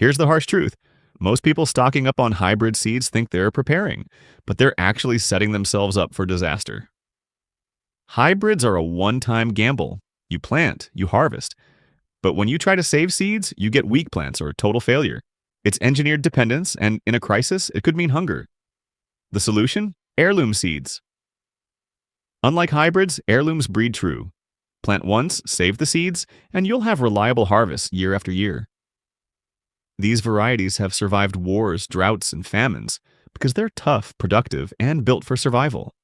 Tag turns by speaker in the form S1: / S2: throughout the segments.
S1: Here's the harsh truth. Most people stocking up on hybrid seeds think they're preparing, but they're actually setting themselves up for disaster. Hybrids are a one-time gamble. You plant, you harvest. But when you try to save seeds, you get weak plants or total failure. It's engineered dependence, and in a crisis, it could mean hunger. The solution? Heirloom seeds. Unlike hybrids, heirlooms breed true. Plant once, save the seeds, and you'll have reliable harvests year after year. These varieties have survived wars, droughts, and famines because they're tough, productive, and built for survival.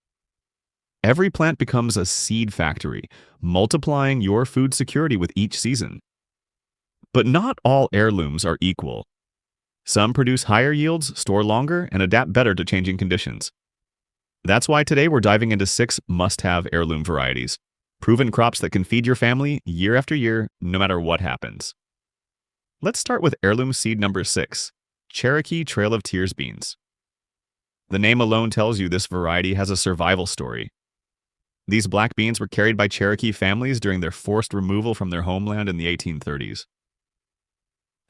S1: Every plant becomes a seed factory, multiplying your food security with each season. But not all heirlooms are equal. Some produce higher yields, store longer, and adapt better to changing conditions. That's why today we're diving into 6 must-have heirloom varieties, proven crops that can feed your family year after year, no matter what happens. Let's start with heirloom seed number 6, Cherokee Trail of Tears beans. The name alone tells you this variety has a survival story. These black beans were carried by Cherokee families during their forced removal from their homeland in the 1830s.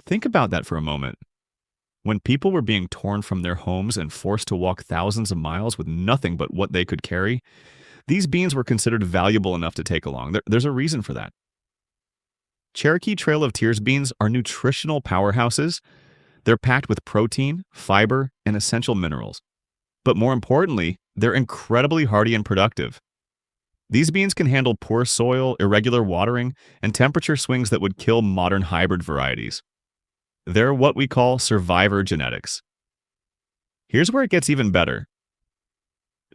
S1: Think about that for a moment. When people were being torn from their homes and forced to walk thousands of miles with nothing but what they could carry, these beans were considered valuable enough to take along. There's a reason for that. Cherokee Trail of Tears beans are nutritional powerhouses. They're packed with protein, fiber, and essential minerals. But more importantly, they're incredibly hardy and productive. These beans can handle poor soil, irregular watering, and temperature swings that would kill modern hybrid varieties. They're what we call survivor genetics. Here's where it gets even better.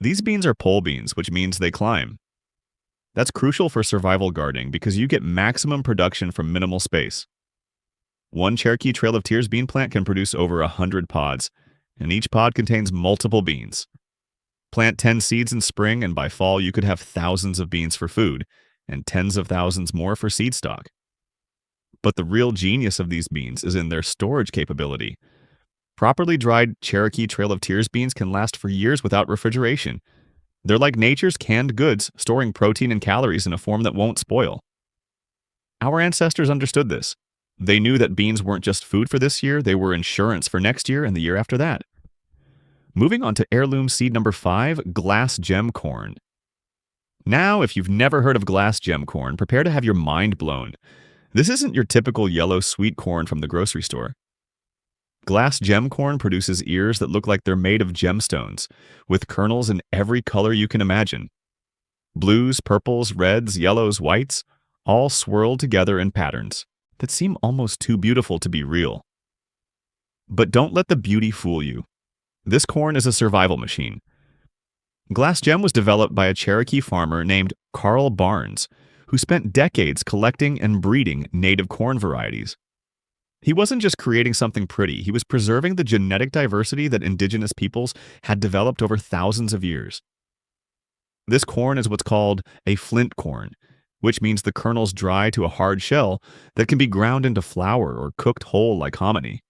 S1: These beans are pole beans, which means they climb. That's crucial for survival gardening because you get maximum production from minimal space. One Cherokee Trail of Tears bean plant can produce over 100 pods, and each pod contains multiple beans. Plant 10 seeds in spring, and by fall you could have thousands of beans for food, and tens of thousands more for seed stock. But the real genius of these beans is in their storage capability. Properly dried Cherokee Trail of Tears beans can last for years without refrigeration. They're like nature's canned goods, storing protein and calories in a form that won't spoil. Our ancestors understood this. They knew that beans weren't just food for this year, they were insurance for next year and the year after that. Moving on to heirloom seed number 5, glass gem corn. Now, if you've never heard of glass gem corn, prepare to have your mind blown. This isn't your typical yellow sweet corn from the grocery store. Glass gem corn produces ears that look like they're made of gemstones, with kernels in every color you can imagine. Blues, purples, reds, yellows, whites, all swirled together in patterns that seem almost too beautiful to be real. But don't let the beauty fool you. This corn is a survival machine. Glass gem was developed by a Cherokee farmer named Carl Barnes, who spent decades collecting and breeding native corn varieties. He wasn't just creating something pretty, he was preserving the genetic diversity that indigenous peoples had developed over thousands of years. This corn is what's called a flint corn, which means the kernels dry to a hard shell that can be ground into flour or cooked whole like hominy.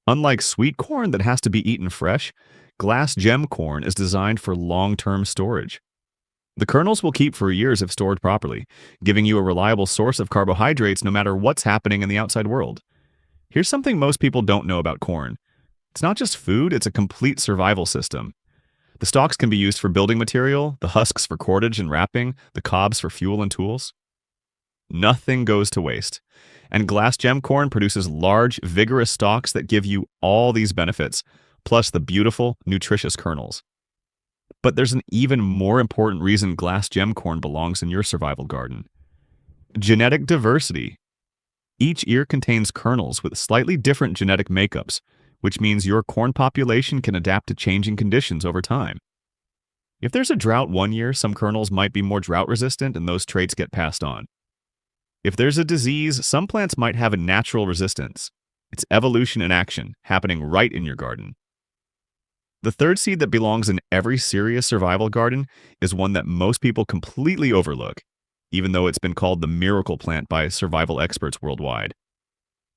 S1: Unlike sweet corn that has to be eaten fresh, glass gem corn is designed for long-term storage. The kernels will keep for years if stored properly, giving you a reliable source of carbohydrates no matter what's happening in the outside world. Here's something most people don't know about corn. It's not just food, it's a complete survival system. The stalks can be used for building material, the husks for cordage and wrapping, the cobs for fuel and tools. Nothing goes to waste. And glass gem corn produces large, vigorous stalks that give you all these benefits, plus the beautiful, nutritious kernels. But there's an even more important reason glass gem corn belongs in your survival garden. Genetic diversity. Each ear contains kernels with slightly different genetic makeups, which means your corn population can adapt to changing conditions over time. If there's a drought one year, some kernels might be more drought resistant and those traits get passed on. If there's a disease, some plants might have a natural resistance. It's evolution in action, happening right in your garden. The third seed that belongs in every serious survival garden is one that most people completely overlook, even though it's been called the miracle plant by survival experts worldwide.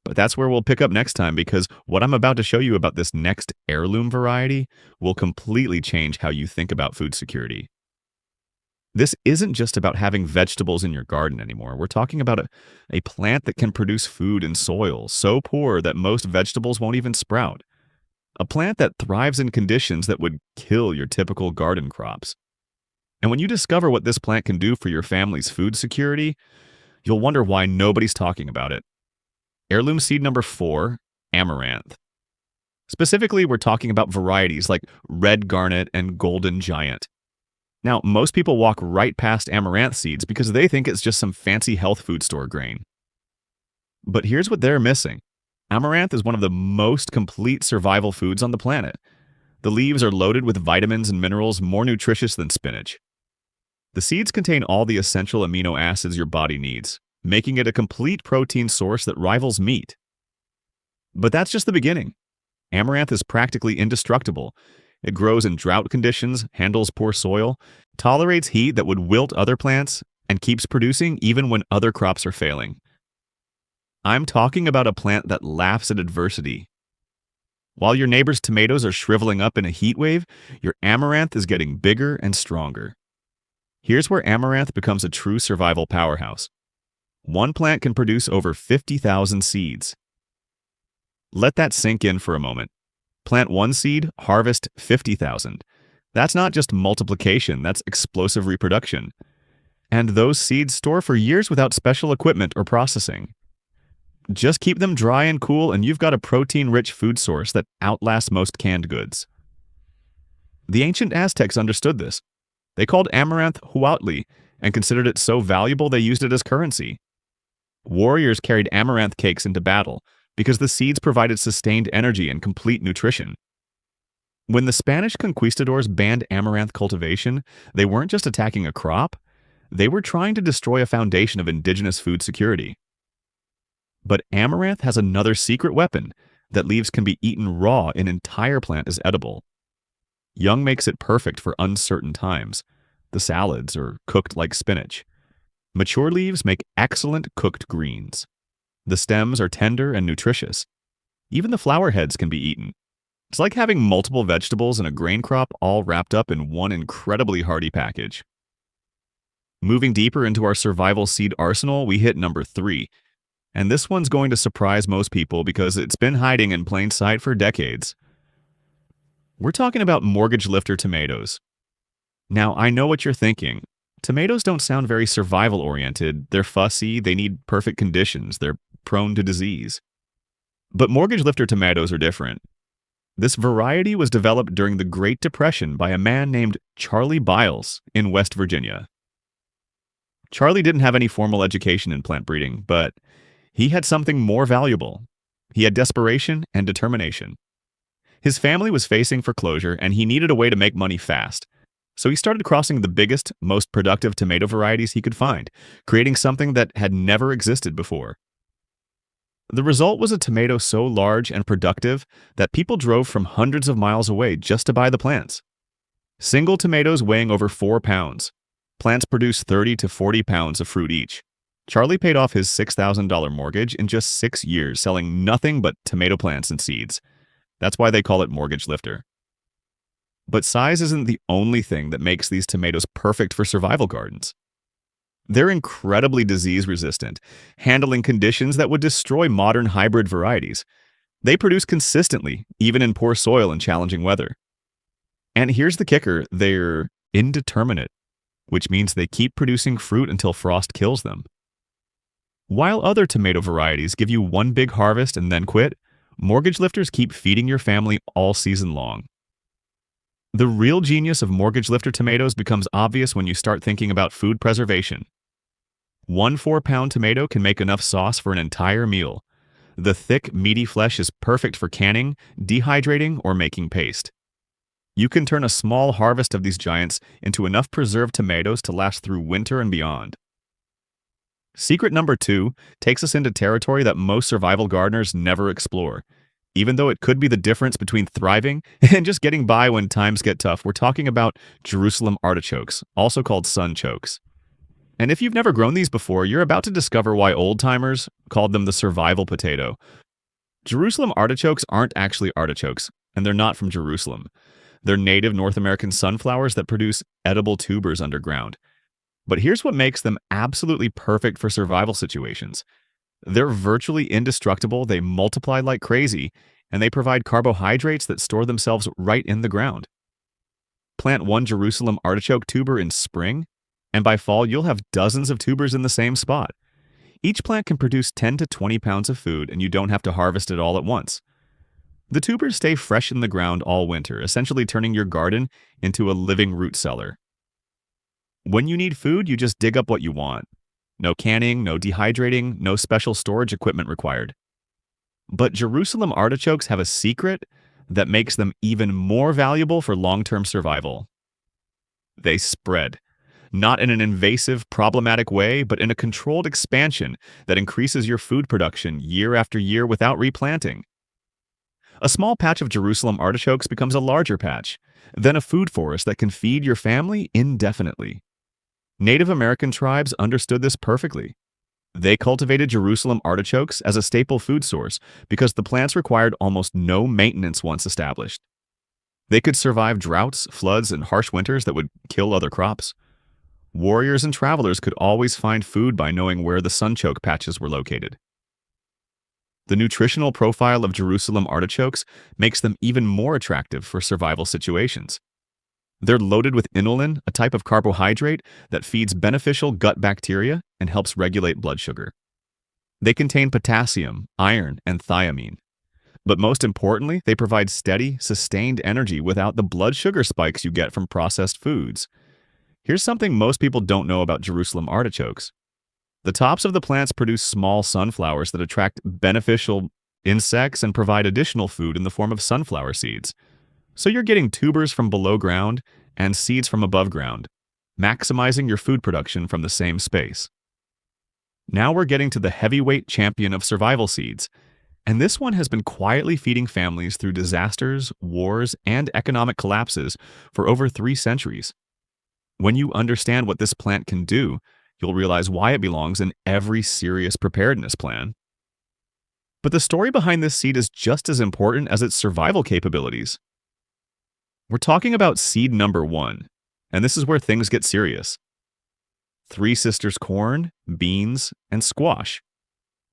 S1: But that's where we'll pick up next time, because what I'm about to show you about this next heirloom variety will completely change how you think about food security. This isn't just about having vegetables in your garden anymore. We're talking about a plant that can produce food in soil so poor that most vegetables won't even sprout. A plant that thrives in conditions that would kill your typical garden crops. And when you discover what this plant can do for your family's food security, you'll wonder why nobody's talking about it. Heirloom seed number 4, Amaranth. Specifically, we're talking about varieties like Red Garnet and Golden Giant. Now, most people walk right past amaranth seeds because they think it's just some fancy health food store grain. But here's what they're missing. Amaranth is one of the most complete survival foods on the planet. The leaves are loaded with vitamins and minerals more nutritious than spinach. The seeds contain all the essential amino acids your body needs, making it a complete protein source that rivals meat. But that's just the beginning. Amaranth is practically indestructible. It grows in drought conditions, handles poor soil, tolerates heat that would wilt other plants, and keeps producing even when other crops are failing. I'm talking about a plant that laughs at adversity. While your neighbor's tomatoes are shriveling up in a heat wave, your amaranth is getting bigger and stronger. Here's where amaranth becomes a true survival powerhouse. One plant can produce over 50,000 seeds. Let that sink in for a moment. Plant one seed, harvest 50,000. That's not just multiplication, that's explosive reproduction. And those seeds store for years without special equipment or processing. Just keep them dry and cool, and you've got a protein-rich food source that outlasts most canned goods. The ancient Aztecs understood this. They called amaranth huautli and considered it so valuable they used it as currency. Warriors carried amaranth cakes into battle because the seeds provided sustained energy and complete nutrition. When the Spanish conquistadors banned amaranth cultivation, they weren't just attacking a crop, they were trying to destroy a foundation of indigenous food security. But amaranth has another secret weapon. That leaves can be eaten raw, an entire plant is edible. Young makes it perfect for uncertain times, the salads or cooked like spinach. Mature leaves make excellent cooked greens. The stems are tender and nutritious. Even the flower heads can be eaten. It's like having multiple vegetables and a grain crop all wrapped up in one incredibly hearty package. Moving deeper into our survival seed arsenal, we hit number 3. And this one's going to surprise most people because it's been hiding in plain sight for decades. We're talking about mortgage lifter tomatoes. Now, I know what you're thinking. Tomatoes don't sound very survival-oriented. They're fussy, they need perfect conditions, they're prone to disease. But mortgage lifter tomatoes are different. This variety was developed during the Great Depression by a man named Charlie Biles in West Virginia. Charlie didn't have any formal education in plant breeding, but he had something more valuable. He had desperation and determination. His family was facing foreclosure, and he needed a way to make money fast. So he started crossing the biggest, most productive tomato varieties he could find, creating something that had never existed before. The result was a tomato so large and productive that people drove from hundreds of miles away just to buy the plants. Single tomatoes weighing over 4 pounds. Plants produce 30 to 40 pounds of fruit each. Charlie paid off his $6,000 mortgage in just 6 years, selling nothing but tomato plants and seeds. That's why they call it mortgage lifter. But size isn't the only thing that makes these tomatoes perfect for survival gardens. They're incredibly disease-resistant, handling conditions that would destroy modern hybrid varieties. They produce consistently, even in poor soil and challenging weather. And here's the kicker, they're indeterminate, which means they keep producing fruit until frost kills them. While other tomato varieties give you one big harvest and then quit, mortgage lifters keep feeding your family all season long. The real genius of mortgage lifter tomatoes becomes obvious when you start thinking about food preservation. One 4-pound tomato can make enough sauce for an entire meal. The thick, meaty flesh is perfect for canning, dehydrating, or making paste. You can turn a small harvest of these giants into enough preserved tomatoes to last through winter and beyond. Secret number 2 takes us into territory that most survival gardeners never explore. Even though it could be the difference between thriving and just getting by when times get tough, we're talking about Jerusalem artichokes, also called sunchokes. And if you've never grown these before, you're about to discover why old-timers called them the survival potato. Jerusalem artichokes aren't actually artichokes, and they're not from Jerusalem. They're native North American sunflowers that produce edible tubers underground. But here's what makes them absolutely perfect for survival situations. They're virtually indestructible, they multiply like crazy, and they provide carbohydrates that store themselves right in the ground. Plant one Jerusalem artichoke tuber in spring, and by fall you'll have dozens of tubers in the same spot. Each plant can produce 10 to 20 pounds of food, and you don't have to harvest it all at once. The tubers stay fresh in the ground all winter, essentially turning your garden into a living root cellar. When you need food, you just dig up what you want. No canning, no dehydrating, no special storage equipment required. But Jerusalem artichokes have a secret that makes them even more valuable for long-term survival. They spread. Not in an invasive, problematic way, but in a controlled expansion that increases your food production year after year without replanting. A small patch of Jerusalem artichokes becomes a larger patch, then a food forest that can feed your family indefinitely. Native American tribes understood this perfectly. They cultivated Jerusalem artichokes as a staple food source because the plants required almost no maintenance once established. They could survive droughts, floods, and harsh winters that would kill other crops. Warriors and travelers could always find food by knowing where the sunchoke patches were located. The nutritional profile of Jerusalem artichokes makes them even more attractive for survival situations. They're loaded with inulin, a type of carbohydrate that feeds beneficial gut bacteria and helps regulate blood sugar. They contain potassium, iron, and thiamine. But most importantly, they provide steady, sustained energy without the blood sugar spikes you get from processed foods. Here's something most people don't know about Jerusalem artichokes. The tops of the plants produce small sunflowers that attract beneficial insects and provide additional food in the form of sunflower seeds. So you're getting tubers from below ground and seeds from above ground, maximizing your food production from the same space. Now we're getting to the heavyweight champion of survival seeds, and this one has been quietly feeding families through disasters, wars, and economic collapses for over 3 centuries. When you understand what this plant can do, you'll realize why it belongs in every serious preparedness plan. But the story behind this seed is just as important as its survival capabilities. We're talking about seed number 1, and this is where things get serious. Three Sisters corn, beans, and squash.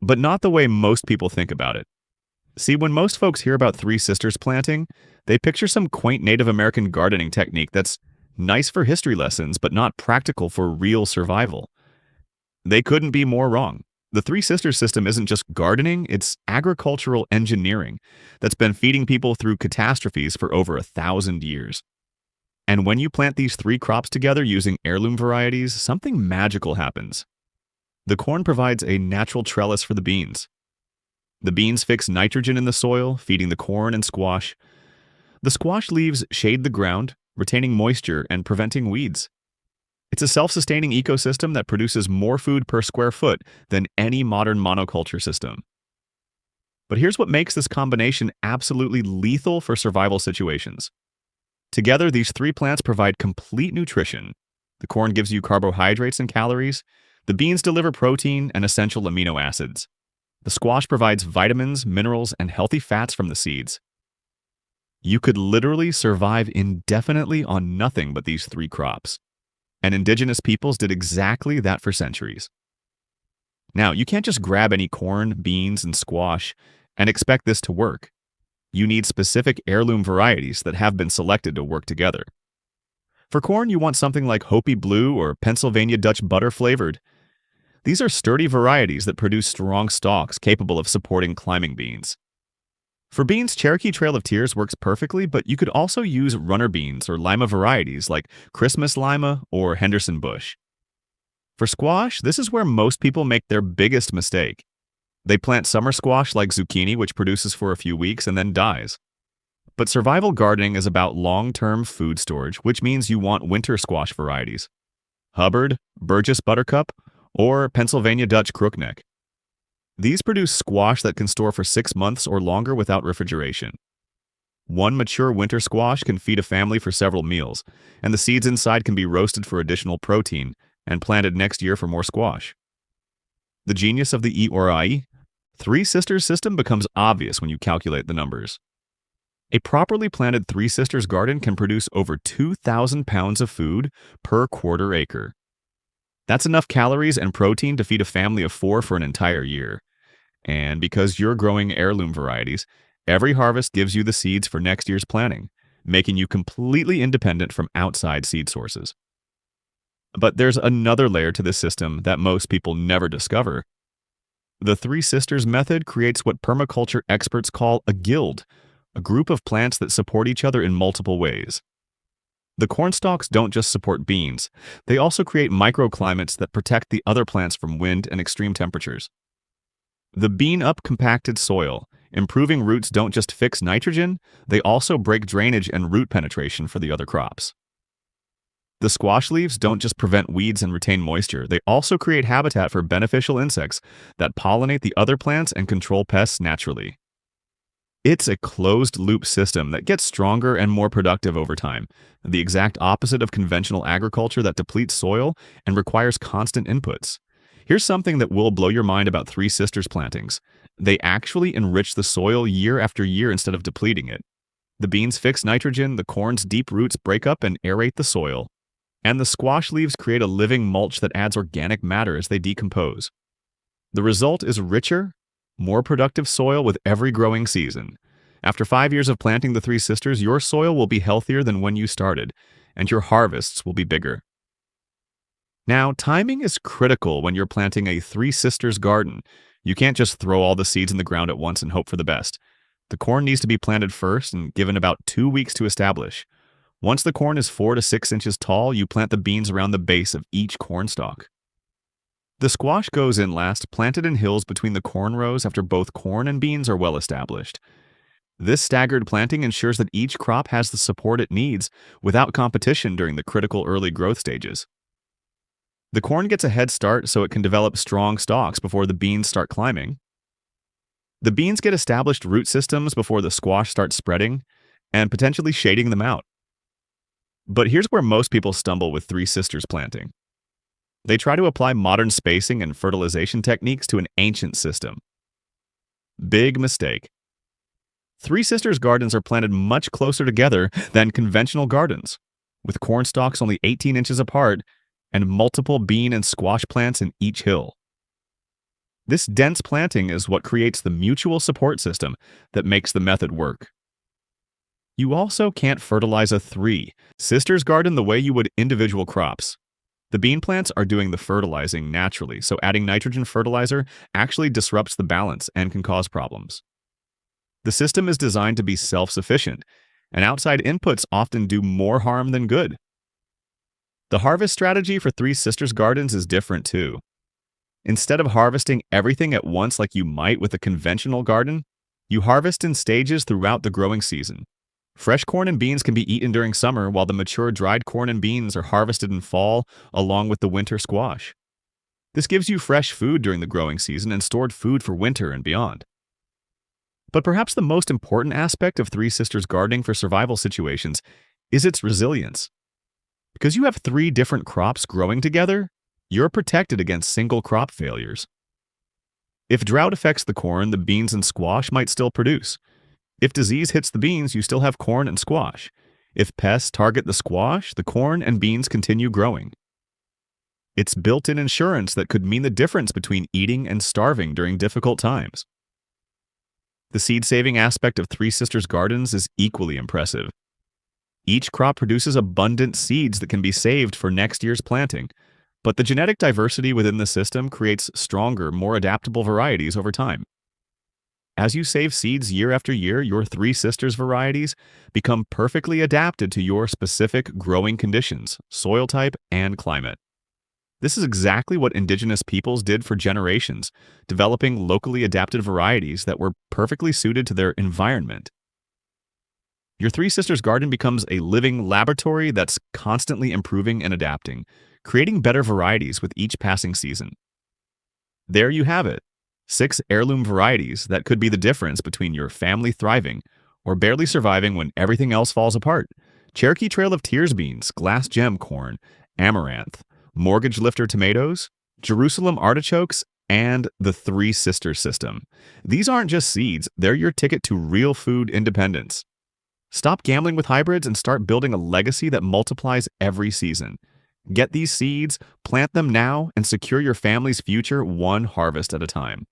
S1: But not the way most people think about it. See, when most folks hear about Three Sisters planting, they picture some quaint Native American gardening technique that's nice for history lessons, but not practical for real survival. They couldn't be more wrong. The Three Sisters system isn't just gardening, it's agricultural engineering that's been feeding people through catastrophes for over 1,000 years. And when you plant these 3 crops together using heirloom varieties, something magical happens. The corn provides a natural trellis for the beans. The beans fix nitrogen in the soil, feeding the corn and squash. The squash leaves shade the ground, retaining moisture and preventing weeds. It's a self-sustaining ecosystem that produces more food per square foot than any modern monoculture system. But here's what makes this combination absolutely lethal for survival situations. Together, these 3 plants provide complete nutrition. The corn gives you carbohydrates and calories. The beans deliver protein and essential amino acids. The squash provides vitamins, minerals, and healthy fats from the seeds. You could literally survive indefinitely on nothing but these 3 crops. And indigenous peoples did exactly that for centuries. Now, you can't just grab any corn, beans, and squash and expect this to work. You need specific heirloom varieties that have been selected to work together. For corn, you want something like Hopi Blue or Pennsylvania Dutch Butter flavored. These are sturdy varieties that produce strong stalks capable of supporting climbing beans. For beans, Cherokee Trail of Tears works perfectly, but you could also use runner beans or lima varieties like Christmas lima or Henderson bush. For squash, this is where most people make their biggest mistake. They plant summer squash like zucchini, which produces for a few weeks and then dies. But survival gardening is about long-term food storage, which means you want winter squash varieties. Hubbard, Burgess Buttercup, or Pennsylvania Dutch Crookneck. These produce squash that can store for 6 months or longer without refrigeration. One mature winter squash can feed a family for several meals, and the seeds inside can be roasted for additional protein and planted next year for more squash. The genius of the E-or-I, Three Sisters system becomes obvious when you calculate the numbers. A properly planted Three Sisters garden can produce over 2,000 pounds of food per quarter acre. That's enough calories and protein to feed a family of 4 for an entire year. And because you're growing heirloom varieties, every harvest gives you the seeds for next year's planting, making you completely independent from outside seed sources. But there's another layer to this system that most people never discover. The Three Sisters method creates what permaculture experts call a guild, a group of plants that support each other in multiple ways. The corn stalks don't just support beans, they also create microclimates that protect the other plants from wind and extreme temperatures. The bean-up compacted soil, improving roots don't just fix nitrogen, they also break drainage and root penetration for the other crops. The squash leaves don't just prevent weeds and retain moisture, they also create habitat for beneficial insects that pollinate the other plants and control pests naturally. It's a closed-loop system that gets stronger and more productive over time, the exact opposite of conventional agriculture that depletes soil and requires constant inputs. Here's something that will blow your mind about Three Sisters plantings. They actually enrich the soil year after year instead of depleting it. The beans fix nitrogen, the corn's deep roots break up and aerate the soil, and the squash leaves create a living mulch that adds organic matter as they decompose. The result is richer, more productive soil with every growing season. After 5 years of planting the Three Sisters, your soil will be healthier than when you started, and your harvests will be bigger. Now, timing is critical when you're planting a Three Sisters garden. You can't just throw all the seeds in the ground at once and hope for the best. The corn needs to be planted first and given about 2 weeks to establish. Once the corn is 4 to 6 inches tall, you plant the beans around the base of each corn stalk. The squash goes in last, planted in hills between the corn rows after both corn and beans are well established. This staggered planting ensures that each crop has the support it needs without competition during the critical early growth stages. The corn gets a head start so it can develop strong stalks before the beans start climbing. The beans get established root systems before the squash starts spreading and potentially shading them out. But here's where most people stumble with Three Sisters planting. They try to apply modern spacing and fertilization techniques to an ancient system. Big mistake. Three Sisters gardens are planted much closer together than conventional gardens, with corn stalks only 18 inches apart and multiple bean and squash plants in each hill. This dense planting is what creates the mutual support system that makes the method work. You also can't fertilize a Three Sisters garden the way you would individual crops. The bean plants are doing the fertilizing naturally, so adding nitrogen fertilizer actually disrupts the balance and can cause problems. The system is designed to be self-sufficient, and outside inputs often do more harm than good. The harvest strategy for Three Sisters gardens is different too. Instead of harvesting everything at once like you might with a conventional garden, you harvest in stages throughout the growing season. Fresh corn and beans can be eaten during summer, while the mature dried corn and beans are harvested in fall along with the winter squash. This gives you fresh food during the growing season and stored food for winter and beyond. But perhaps the most important aspect of Three Sisters gardening for survival situations is its resilience. Because you have 3 different crops growing together, you're protected against single crop failures. If drought affects the corn, the beans and squash might still produce. If disease hits the beans, you still have corn and squash. If pests target the squash, the corn and beans continue growing. It's built-in insurance that could mean the difference between eating and starving during difficult times. The seed-saving aspect of Three Sisters gardens is equally impressive. Each crop produces abundant seeds that can be saved for next year's planting, but the genetic diversity within the system creates stronger, more adaptable varieties over time. As you save seeds year after year, your Three Sisters varieties become perfectly adapted to your specific growing conditions, soil type, and climate. This is exactly what indigenous peoples did for generations, developing locally adapted varieties that were perfectly suited to their environment. Your Three Sisters garden becomes a living laboratory that's constantly improving and adapting, creating better varieties with each passing season. There you have it. 6 heirloom varieties that could be the difference between your family thriving or barely surviving when everything else falls apart. Cherokee Trail of Tears beans, Glass Gem corn, Amaranth, Mortgage Lifter tomatoes, Jerusalem artichokes, and the Three Sisters system. These aren't just seeds, they're your ticket to real food independence. Stop gambling with hybrids and start building a legacy that multiplies every season. Get these seeds, plant them now, and secure your family's future one harvest at a time.